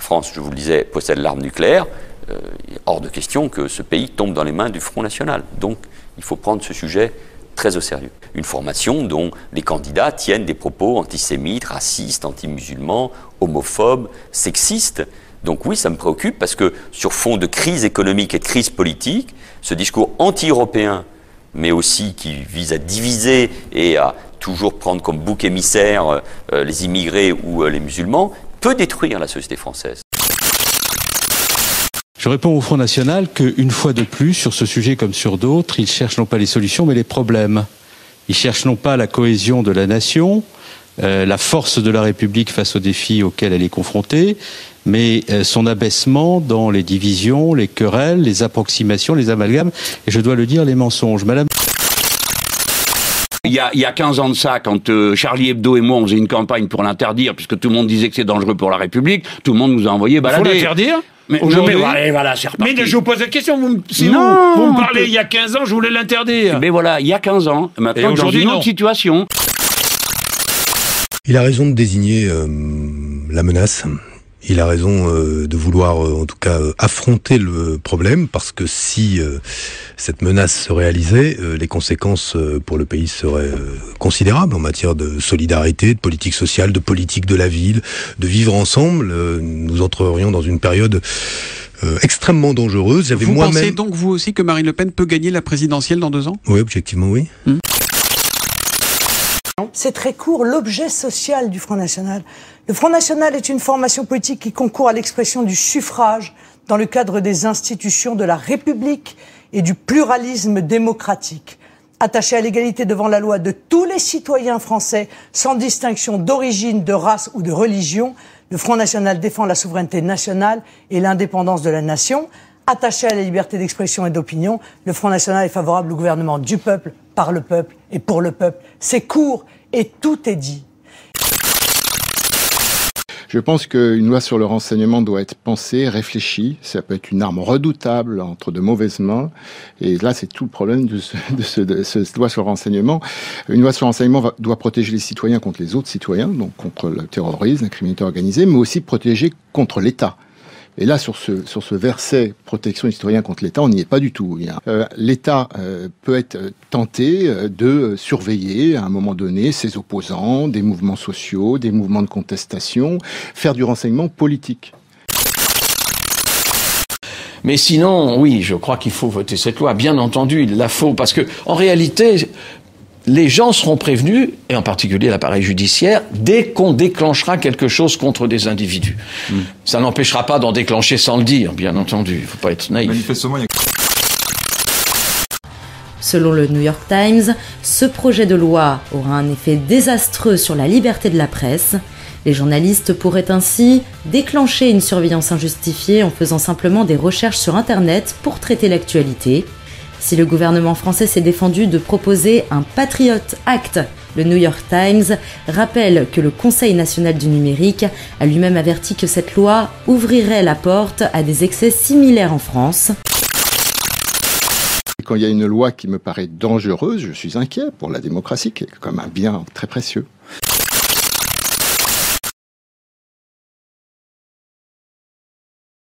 France, je vous le disais, possède l'arme nucléaire. Il est hors de question que ce pays tombe dans les mains du Front National. Donc, il faut prendre ce sujet très au sérieux. Une formation dont les candidats tiennent des propos antisémites, racistes, anti-musulmans, homophobes, sexistes. Donc oui, ça me préoccupe parce que sur fond de crise économique et de crise politique, ce discours anti-européen, mais aussi qui vise à diviser et à toujours prendre comme bouc émissaire les immigrés ou les musulmans, peut détruire la société française. Je réponds au Front National qu'une fois de plus, sur ce sujet comme sur d'autres, ils cherchent non pas les solutions, mais les problèmes. Ils cherchent non pas la cohésion de la nation, la force de la République face aux défis auxquels elle est confrontée, mais son abaissement dans les divisions, les querelles, les approximations, les amalgames, et je dois le dire, les mensonges. Madame... Il y a 15 ans de ça, quand Charlie Hebdo et moi on faisait une campagne pour l'interdire, puisque tout le monde disait que c'est dangereux pour la République, tout le monde nous a envoyé balader. Il faut l'interdire ? Mais voilà, c'est reparti. Mais je vous pose la question, vous me parlez il y a 15 ans, je voulais l'interdire. Mais voilà, il y a 15 ans, maintenant dans une autre situation. Il a raison de désigner la menace. Il a raison de vouloir, en tout cas, affronter le problème, parce que si cette menace se réalisait, les conséquences pour le pays seraient considérables en matière de solidarité, de politique sociale, de politique de la ville, de vivre ensemble. Nous entrerions dans une période extrêmement dangereuse. Vous pensez donc, vous aussi, que Marine Le Pen peut gagner la présidentielle dans 2 ans ? Oui, objectivement, oui. C'est très court, l'objet social du Front National. Le Front National est une formation politique qui concourt à l'expression du suffrage dans le cadre des institutions de la République et du pluralisme démocratique. Attaché à l'égalité devant la loi de tous les citoyens français, sans distinction d'origine, de race ou de religion, le Front National défend la souveraineté nationale et l'indépendance de la nation. Attaché à la liberté d'expression et d'opinion, le Front National est favorable au gouvernement du peuple, par le peuple et pour le peuple. C'est court et tout est dit. Je pense qu'une loi sur le renseignement doit être pensée, réfléchie. Ça peut être une arme redoutable entre de mauvaises mains. Et là, c'est tout le problème de cette loi sur le renseignement. Une loi sur le renseignement doit protéger les citoyens contre les autres citoyens, donc contre le terrorisme, la criminalité organisée, mais aussi protéger contre l'État. Et là, sur ce verset protection des citoyens contre l'État, on n'y est pas du tout. L'État peut être tenté de surveiller à un moment donné ses opposants, des mouvements sociaux, des mouvements de contestation, faire du renseignement politique. Mais sinon, oui, je crois qu'il faut voter cette loi. Bien entendu, il la faut, parce que en réalité, les gens seront prévenus, et en particulier l'appareil judiciaire, dès qu'on déclenchera quelque chose contre des individus. Ça n'empêchera pas d'en déclencher sans le dire, bien entendu. Il ne faut pas être naïf. Manifestement, Selon le New York Times, ce projet de loi aura un effet désastreux sur la liberté de la presse. Les journalistes pourraient ainsi déclencher une surveillance injustifiée en faisant simplement des recherches sur Internet pour traiter l'actualité. Si le gouvernement français s'est défendu de proposer un Patriot Act, le New York Times rappelle que le Conseil national du numérique a lui-même averti que cette loi ouvrirait la porte à des excès similaires en France. Quand il y a une loi qui me paraît dangereuse, je suis inquiet pour la démocratie, qui est comme un bien très précieux.